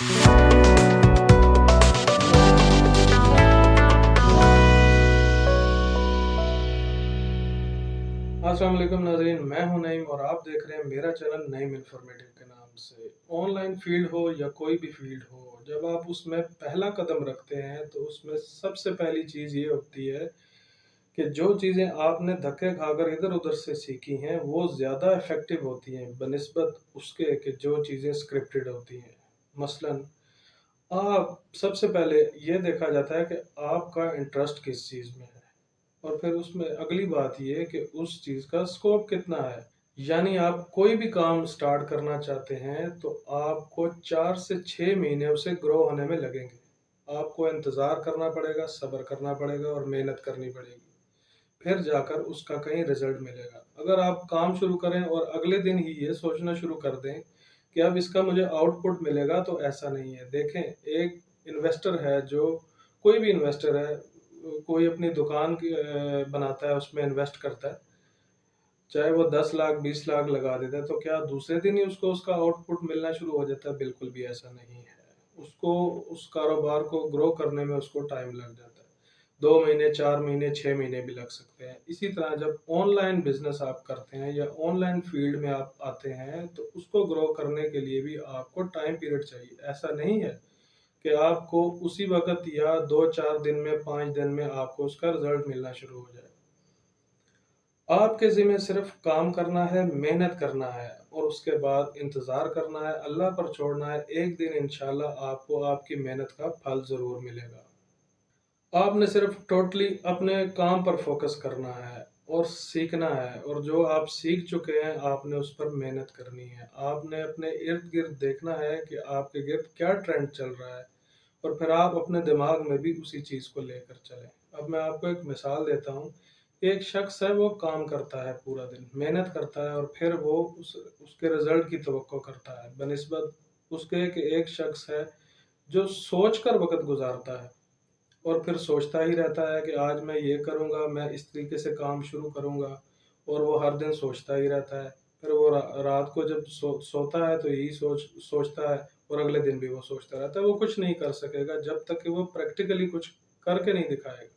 अस्सलाम वालेकुम नाज़रीन, मैं हूं नईम और आप देख रहे हैं मेरा चैनल नईम इन्फॉर्मेटिव के नाम से। ऑनलाइन फील्ड हो या कोई भी फील्ड हो, जब आप उसमें पहला कदम रखते हैं तो उसमें सबसे पहली चीज़ ये होती है कि जो चीज़ें आपने धक्के खाकर इधर-उधर से सीखी हैं वो ज़्यादा इफ़ेक्टिव होती हैं बनिस्बत उसके कि जो चीज़ें स्क्रिप्टेड होती हैं। मसलन आप सबसे पहले ये देखा जाता है कि आपका इंटरेस्ट किस चीज़ में है, और फिर उसमें अगली बात ये है कि उस चीज़ का स्कोप कितना है। यानी आप कोई भी काम स्टार्ट करना चाहते हैं तो आपको 4 से 6 महीने उसे ग्रो होने में लगेंगे। आपको इंतज़ार करना पड़ेगा, सब्र करना पड़ेगा और मेहनत करनी पड़ेगी। फिर जाकर उसका कहीं रिज़ल्ट मिलेगा। अगर आप काम शुरू करें और अगले दिन ही ये सोचना शुरू कर दें कि अब इसका मुझे आउटपुट मिलेगा, तो ऐसा नहीं है। देखें, एक इन्वेस्टर है, जो कोई भी इन्वेस्टर है, कोई अपनी दुकान की बनाता है, उसमें इन्वेस्ट करता है, चाहे वो 10 लाख 20 लाख लगा देता है, तो क्या दूसरे दिन ही उसको उसका आउटपुट मिलना शुरू हो जाता है? बिल्कुल भी ऐसा नहीं है। उसको उस कारोबार को ग्रो करने में उसको टाइम लग जाता है। 2 महीने, 4 महीने, 6 महीने भी लग सकते हैं। इसी तरह जब ऑनलाइन बिज़नेस आप करते हैं या ऑनलाइन फ़ील्ड में आप आते हैं, तो उसको ग्रो करने के लिए भी आपको टाइम पीरियड चाहिए। ऐसा नहीं है कि आपको उसी वक़्त या 2-4 दिन में, 5 दिन में आपको उसका रिज़ल्ट मिलना शुरू हो जाए। आपके ज़िम्मे सिर्फ़ काम करना है, मेहनत करना है और उसके बाद इंतज़ार करना है, अल्लाह पर छोड़ना है। एक दिन इंशाअल्लाह आपको आपकी मेहनत का फल ज़रूर मिलेगा। आपने सिर्फ़ टोटली अपने काम पर फ़ोकस करना है और सीखना है, और जो आप सीख चुके हैं, आपने उस पर मेहनत करनी है। आपने अपने इर्द-गिर्द देखना है कि आपके गिर्द क्या ट्रेंड चल रहा है, और फिर आप अपने दिमाग में भी उसी चीज़ को लेकर चलें। अब मैं आपको एक मिसाल देता हूँ। एक शख्स है, वो काम करता है पूरा दिन, मेहनत करता है और फिर वो उसके रिज़ल्ट की तवक्को करता है। बनिस्बत उसके कि एक शख्स है जो सोच कर वक़्त गुज़ारता है और फिर सोचता ही रहता है कि आज मैं ये करूँगा, मैं इस तरीके से काम शुरू करूँगा, और वो हर दिन सोचता ही रहता है। फिर वो रात को जब सोता है तो यही सोचता है, और अगले दिन भी वो सोचता रहता है। वो कुछ नहीं कर सकेगा जब तक कि वो प्रैक्टिकली कुछ करके नहीं दिखाएगा।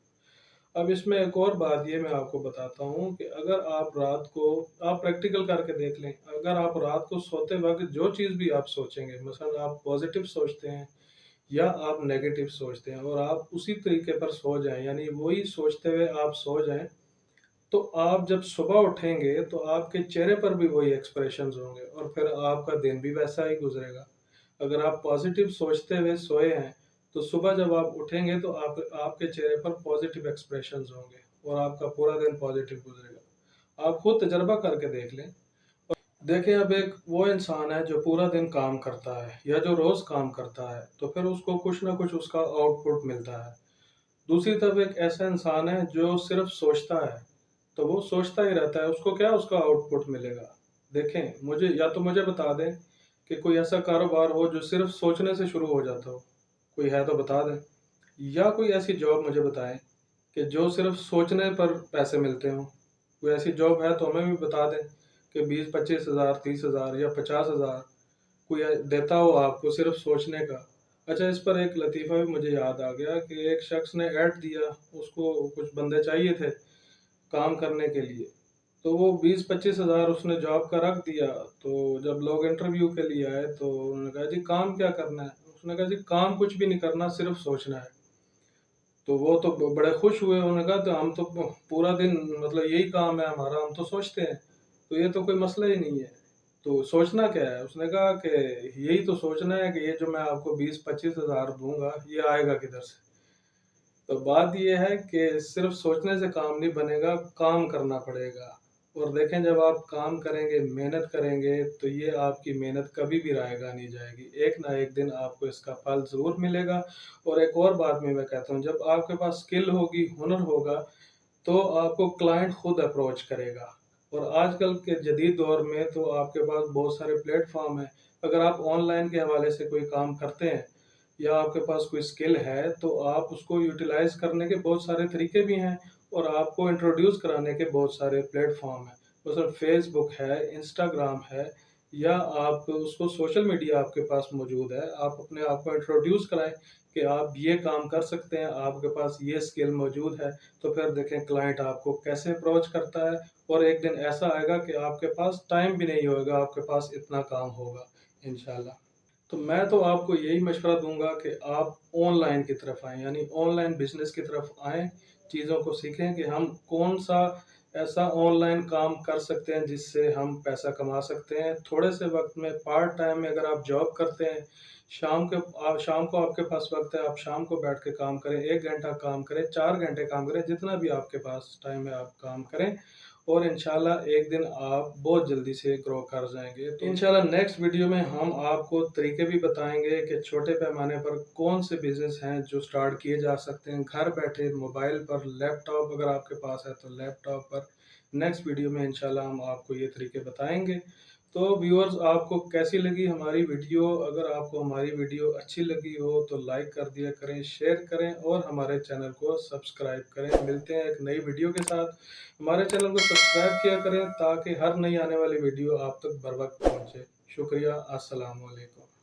अब इसमें एक और बात ये मैं आपको बताता हूँ कि अगर आप रात को आप प्रैक्टिकल करके देख लें, अगर आप रात को सोते वक़्त जो चीज़ भी आप सोचेंगे, मसलन आप पॉज़िटिव सोचते हैं या आप नेगेटिव सोचते हैं, और आप उसी तरीके पर सो जाएँ, यानी वही सोचते हुए आप सो जाएँ, तो आप जब सुबह उठेंगे तो आपके चेहरे पर भी वही एक्सप्रेशंस होंगे और फिर आपका दिन भी वैसा ही गुज़रेगा। अगर आप पॉज़िटिव सोचते हुए सोए हैं, तो सुबह जब आप उठेंगे तो आपके चेहरे पर पॉज़िटिव एक्सप्रेशंस होंगे और आपका पूरा दिन पॉज़िटिव गुज़रेगा। आप खुद तजुर्बा करके देख लें। देखिए, अब एक वो इंसान है जो पूरा दिन काम करता है या जो रोज़ काम करता है, तो फिर उसको कुछ ना कुछ उसका आउटपुट मिलता है। दूसरी तरफ एक ऐसा इंसान है जो सिर्फ़ सोचता है, तो वो सोचता ही रहता है, उसको क्या उसका आउटपुट मिलेगा? देखें, मुझे या तो मुझे बता दें कि कोई ऐसा कारोबार हो जो सिर्फ़ सोचने से शुरू हो जाता हो, कोई है तो बता दें। या कोई ऐसी जॉब मुझे बताएँ कि जो सिर्फ़ सोचने पर पैसे मिलते हों। कोई ऐसी जॉब है तो हमें भी बता दें कि 20-25 हज़ार, 30 हज़ार या 50 हज़ार कोई देता हो आपको सिर्फ़ सोचने का। अच्छा, इस पर एक लतीफ़ा भी मुझे याद आ गया कि एक शख़्स ने ऐड दिया, उसको कुछ बंदे चाहिए थे काम करने के लिए। तो वो 20-25 हज़ार उसने जॉब का रख दिया, तो जब लोग इंटरव्यू के लिए आए तो उन्होंने कहा, जी काम क्या करना है? उसने कहा, जी काम कुछ भी नहीं करना, सिर्फ़ सोचना है। तो वो तो बड़े खुश हुए, उन्होंने कहा, तो हम तो पूरा दिन, मतलब यही काम है हमारा, हम तो सोचते हैं, तो ये तो कोई मसला ही नहीं है। तो सोचना क्या है? उसने कहा कि यही तो सोचना है कि ये जो मैं आपको 20-25 हज़ार दूँगा, ये आएगा किधर से? तो बात ये है कि सिर्फ़ सोचने से काम नहीं बनेगा, काम करना पड़ेगा। और देखें, जब आप काम करेंगे, मेहनत करेंगे, तो ये आपकी मेहनत कभी भी रायगा नहीं जाएगी। एक ना एक दिन आपको इसका फल ज़रूर मिलेगा। और एक और बात मैं कहता हूँ, जब आपके पास स्किल होगी, हुनर होगा, तो आपको क्लाइंट खुद अप्रोच करेगा। और आजकल के जदीद दौर में तो आपके पास बहुत सारे प्लेटफ़ॉर्म हैं। अगर आप ऑनलाइन के हवाले से कोई काम करते हैं या आपके पास कोई स्किल है, तो आप उसको यूटिलाइज़ करने के बहुत सारे तरीके भी हैं, और आपको इंट्रोड्यूस कराने के बहुत सारे प्लेटफ़ॉर्म हैं। मतलब फ़ेसबुक है, इंस्टाग्राम है, या आप उसको सोशल मीडिया आपके पास मौजूद है, आप अपने आप को इंट्रोड्यूस कराएँ कि आप ये काम कर सकते हैं, आपके पास ये स्किल मौजूद है, तो फिर देखें क्लाइंट आपको कैसे अप्रोच करता है और एक दिन ऐसा आएगा कि आपके पास टाइम भी नहीं होगा, आपके पास इतना काम होगा इंशाल्लाह। तो मैं तो आपको यही मशवरा दूँगा कि आप ऑनलाइन की तरफ आएँ, यानी ऑनलाइन बिज़नेस की तरफ आएँ, चीज़ों को सीखें कि हम कौन-सा ऐसा ऑनलाइन काम कर सकते हैं जिससे हम पैसा कमा सकते हैं। थोड़े से वक़्त में पार्ट टाइम में अगर आप जॉब करते हैं, शाम को आपके पास वक़्त है, आप शाम को बैठ के काम करें, 1 घंटा काम करें, 4 घंटे काम करें, जितना भी आपके पास टाइम है आप काम करें और इंशाल्लाह एक दिन आप बहुत जल्दी से ग्रो कर जाएँगे। तो इंशाल्लाह नेक्स्ट वीडियो में हम आपको तरीके भी बताएँगे कि छोटे पैमाने पर कौन से बिज़नेस हैं जो स्टार्ट किए जा सकते हैं घर बैठे मोबाइल पर, लैपटॉप अगर आपके पास है तो लैपटॉप पर। नेक्स्ट वीडियो में इंशाल्लाह हम आपको ये तरीके बताएँगे। तो व्यूअर्स आपको कैसी लगी हमारी वीडियो? अगर आपको हमारी वीडियो अच्छी लगी हो तो लाइक कर दिया करें, शेयर करें और हमारे चैनल को सब्सक्राइब करें। मिलते हैं एक नई वीडियो के साथ। हमारे चैनल को सब्सक्राइब किया करें ताकि हर नई आने वाली वीडियो आप तक बर वक्त पहुँचे। शुक्रिया, अस्सलाम वालेकुम।